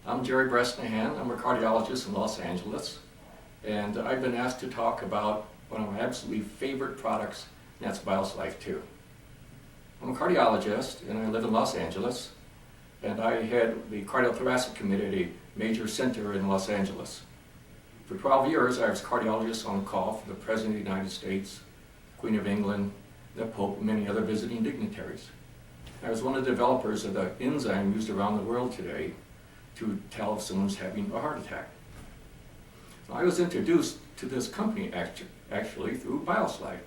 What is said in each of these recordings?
I'm Jerry Bresnahan. I'm a cardiologist in Los Angeles, and I've been asked to talk about one of my absolutely favorite products, and that's BioSlife 2. I'm a cardiologist, and I live in Los Angeles, and I head the cardiothoracic committee at a major center in Los Angeles. For 12 years, I was cardiologist on call for the President of the United States, Queen of England, the Pope, and many other visiting dignitaries. I was one of the developers of the enzyme used around the world today to tell if someone's having a heart attack. I was introduced to this company actually through BioSlife.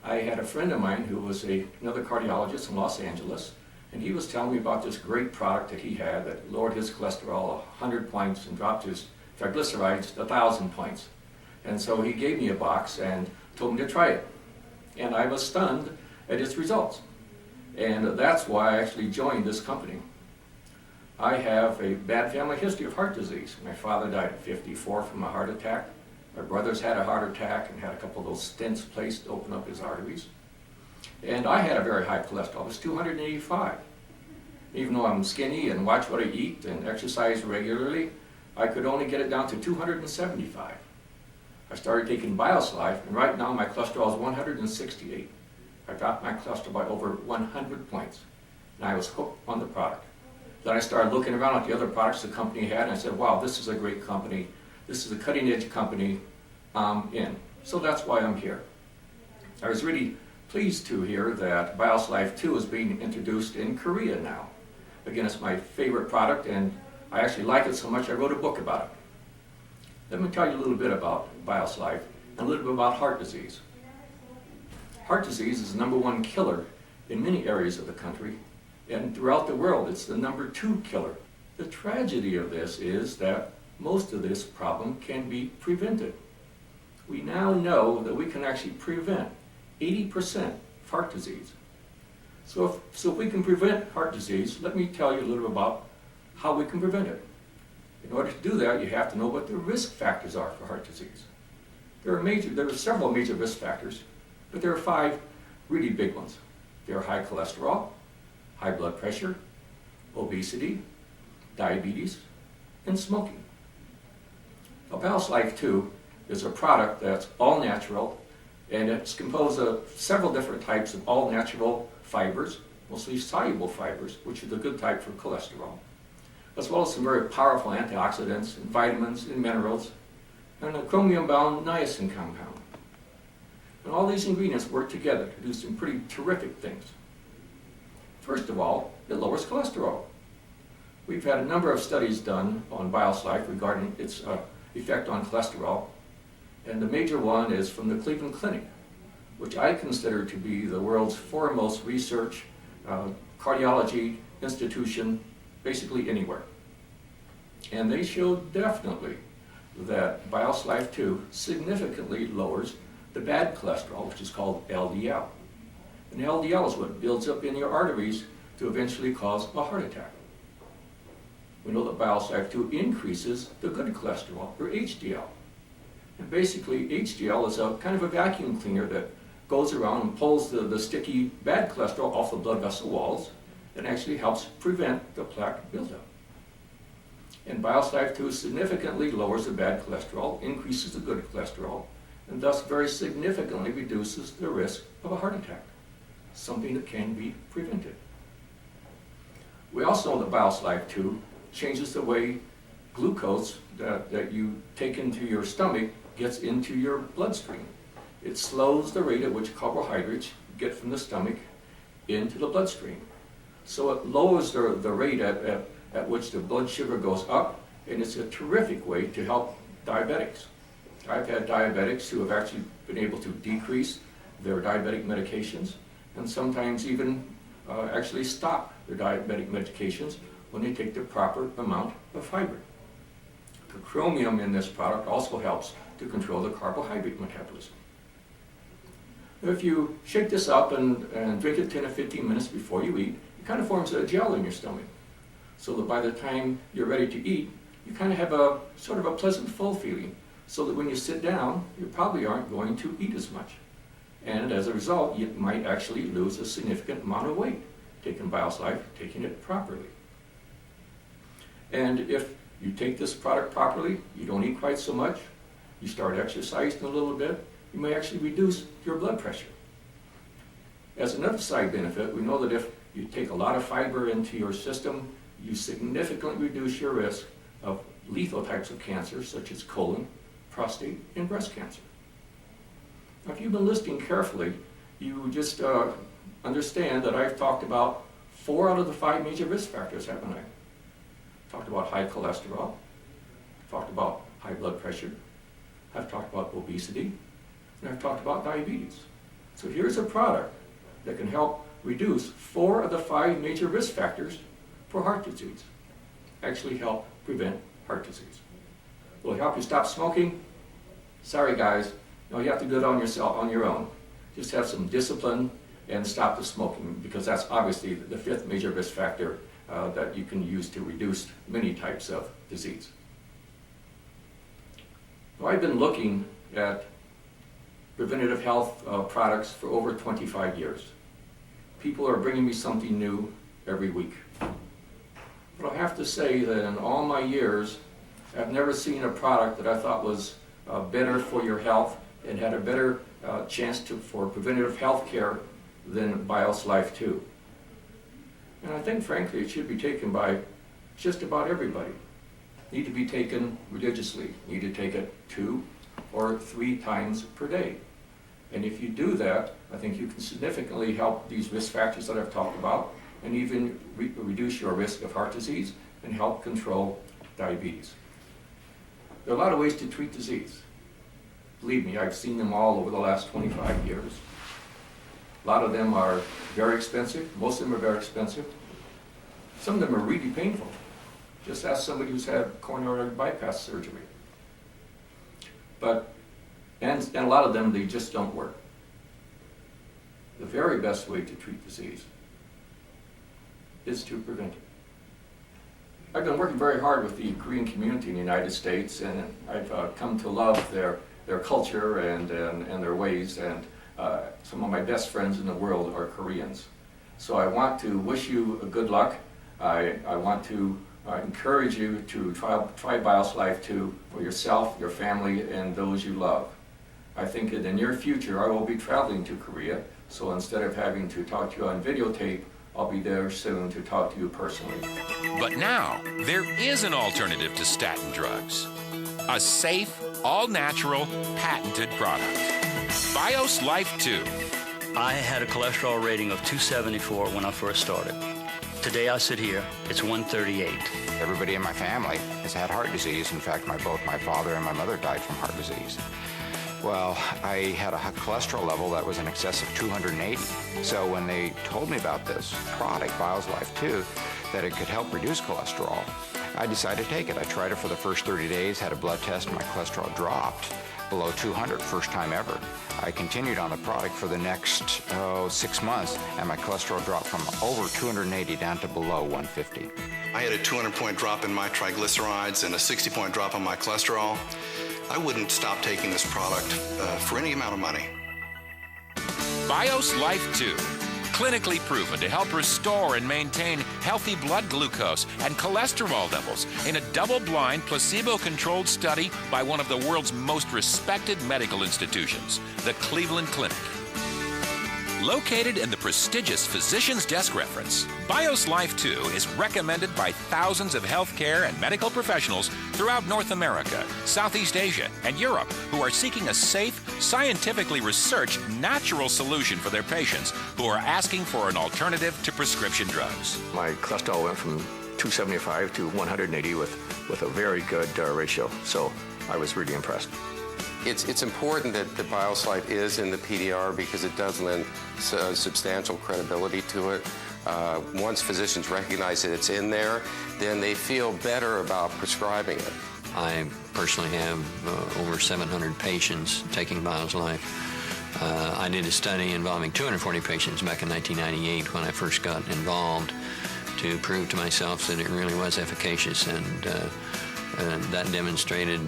I had a friend of mine who was another cardiologist in Los Angeles, and he was telling me about this great product that he had that lowered his cholesterol 100 points and dropped his triglycerides 1,000 points. And so he gave me a box and told me to try it. And I was stunned at its results. And that's why I actually joined this company. I have a bad family history of heart disease. My father died at 54 from a heart attack. My brothers had a heart attack and had a couple of those stents placed to open up his arteries. And I had a very high cholesterol. It was 285. Even though I'm skinny and watch what I eat and exercise regularly, I could only get it down to 275. I started taking BioSlife, and right now my cholesterol is 168. I dropped my cholesterol by over 100 points, and I was hooked on the product. Then I started looking around at the other products the company had, and I said, wow, this is a great company. This is a cutting-edge company. I'm in. So that's why I'm here. I was really pleased to hear that BioSlife 2 is being introduced in Korea now. Again, it's my favorite product, and I actually like it so much I wrote a book about it. Let me tell you a little bit about BioSlife and a little bit about heart disease. Heart disease is the #1 killer in many areas of the country, and throughout the world it's the #2 killer. The tragedy of this is that most of this problem can be prevented. We now know that we can actually prevent 80% of heart disease. So if we can prevent heart disease, let me tell you a little bit about how we can prevent it. In order to do that, you have to know what the risk factors are for heart disease. There are several major risk factors, but there are 5 really big ones. There are high cholesterol, high blood pressure, obesity, diabetes, and smoking. Now, BioSlife 2 is a product that's all natural, and it's composed of several different types of all natural fibers, mostly soluble fibers, which are the good type for cholesterol, as well as some very powerful antioxidants and vitamins and minerals, and a chromium-bound niacin compound. And all these ingredients work together to do some pretty terrific things. First of all, it lowers cholesterol. We've had a number of studies done on BioSlife regarding its effect on cholesterol, and the major one is from the Cleveland Clinic, which I consider to be the world's foremost research cardiology institution, basically anywhere. And they showed definitely that BioSlife 2 significantly lowers the bad cholesterol, which is called LDL. And LDL is what builds up in your arteries to eventually cause a heart attack. We know that BioSlife 2 increases the good cholesterol, or HDL. And basically, HDL is a kind of a vacuum cleaner that goes around and pulls the sticky bad cholesterol off the blood vessel walls and actually helps prevent the plaque buildup. And BioSlife 2 significantly lowers the bad cholesterol, increases the good cholesterol, and thus very significantly reduces the risk of a heart attack, something that can be prevented. We also know that BioSlife 2 changes the way glucose that you take into your stomach gets into your bloodstream. It slows the rate at which carbohydrates get from the stomach into the bloodstream. So it lowers the rate at which the blood sugar goes up, and it's a terrific way to help diabetics. I've had diabetics who have actually been able to decrease their diabetic medications and sometimes even actually stop their diabetic medications when they take the proper amount of fiber. The chromium in this product also helps to control the carbohydrate metabolism. If you shake this up and drink it 10 or 15 minutes before you eat, it kind of forms a gel in your stomach, so that by the time you're ready to eat, you kind of have a sort of a pleasant full feeling, so that when you sit down, you probably aren't going to eat as much. And as a result, you might actually lose a significant amount of weight taking BioSlife, taking it properly. And if you take this product properly, you don't eat quite so much, you start exercising a little bit, you may actually reduce your blood pressure. As another side benefit, we know that if you take a lot of fiber into your system, you significantly reduce your risk of lethal types of cancer, such as colon, prostate, and breast cancer. Now, if you've been listening carefully, you just understand that I've talked about 4 out of the 5 major risk factors, haven't I? Talked about high cholesterol, talked about high blood pressure, I've talked about obesity, and I've talked about diabetes. So here's a product that can help reduce 4 of the 5 major risk factors for heart disease. Actually help prevent heart disease. Will it help you stop smoking? Sorry guys, no, you have to do it on your own. Just have some discipline and stop the smoking, because that's obviously the 5th major risk factor that you can use to reduce many types of disease. Well, I've been looking at preventative health products for over 25 years. People are bringing me something new every week. But I have to say that in all my years, I've never seen a product that I thought was better for your health and had a better chance for preventative health care than BIOS Life 2. And I think, frankly, it should be taken by just about everybody. Need to be taken religiously. Need to take it 2 or 3 times per day. And if you do that, I think you can significantly help these risk factors that I've talked about, and even reduce your risk of heart disease and help control diabetes. There are a lot of ways to treat disease. Believe me, I've seen them all over the last 25 years. A lot of them are very expensive. Most of them are very expensive. Some of them are really painful. Just ask somebody who's had coronary bypass surgery. And a lot of them, they just don't work. The very best way to treat disease is to prevent it. I've been working very hard with the Korean community in the United States, and I've come to love their culture and their ways, and some of my best friends in the world are Koreans. So I want to wish you good luck. I want to encourage you to try BIOS Life 2 for yourself, your family, and those you love. I think in the near future I will be traveling to Korea, so instead of having to talk to you on videotape, I'll be there soon to talk to you personally. But now, there is an alternative to statin drugs. A safe, all-natural, patented product. BIOS Life 2. I had a cholesterol rating of 274 when I first started. Today I sit here, it's 138. Everybody in my family has had heart disease. In fact, both my father and my mother died from heart disease. Well, I had a cholesterol level that was in excess of 280. So when they told me about this product, BIOS Life 2, that it could help reduce cholesterol, I decided to take it. I tried it for the first 30 days, had a blood test, and my cholesterol dropped below 200, first time ever. I continued on the product for the next 6 months, and my cholesterol dropped from over 280 down to below 150. I had a 200-point drop in my triglycerides and a 60-point drop on my cholesterol. I wouldn't stop taking this product for any amount of money. BIOS Life 2. Clinically proven to help restore and maintain healthy blood glucose and cholesterol levels in a double-blind, placebo-controlled study by one of the world's most respected medical institutions, the Cleveland Clinic. Located in the prestigious Physician's Desk Reference, BIOS Life 2 is recommended by thousands of healthcare and medical professionals throughout North America, Southeast Asia, and Europe who are seeking a safe, scientifically researched, natural solution for their patients who are asking for an alternative to prescription drugs. My cholesterol went from 275 to 180 with a very good ratio, so I was really impressed. It's important that the BIOS Life is in the PDR because it does lend substantial credibility to it. Once physicians recognize that it's in there, then they feel better about prescribing it. I personally have over 700 patients taking BIOS Life. I did a study involving 240 patients back in 1998 when I first got involved to prove to myself that it really was efficacious, and that demonstrated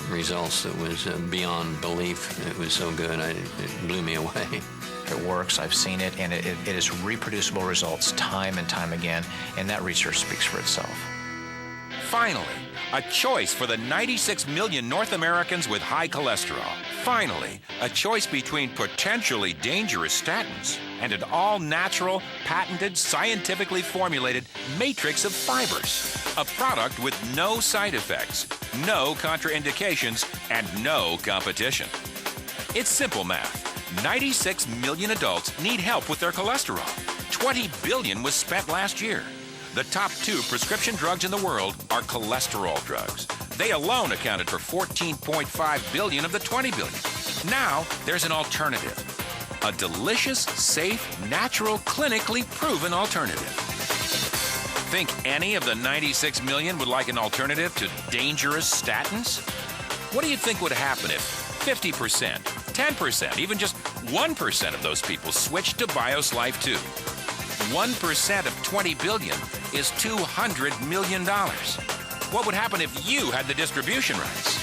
results that was beyond belief. It was so good, it blew me away. It works, I've seen it, and it is reproducible results time and time again, and that research speaks for itself. Finally, a choice for the 96 million North Americans with high cholesterol. Finally, a choice between potentially dangerous statins and an all-natural, patented, scientifically formulated matrix of fibers. A product with no side effects, no contraindications, and no competition. It's simple math. 96 million adults need help with their cholesterol. 20 billion was spent last year. The top 2 prescription drugs in the world are cholesterol drugs. They alone accounted for 14.5 billion of the 20 billion. Now, there's an alternative. A delicious, safe, natural, clinically proven alternative. Think any of the 96 million would like an alternative to dangerous statins? What do you think would happen if 50%, 10%, even just 1% of those people switched to BiosLife 2? 1% of 20 billion is $200 million. What would happen if you had the distribution rights?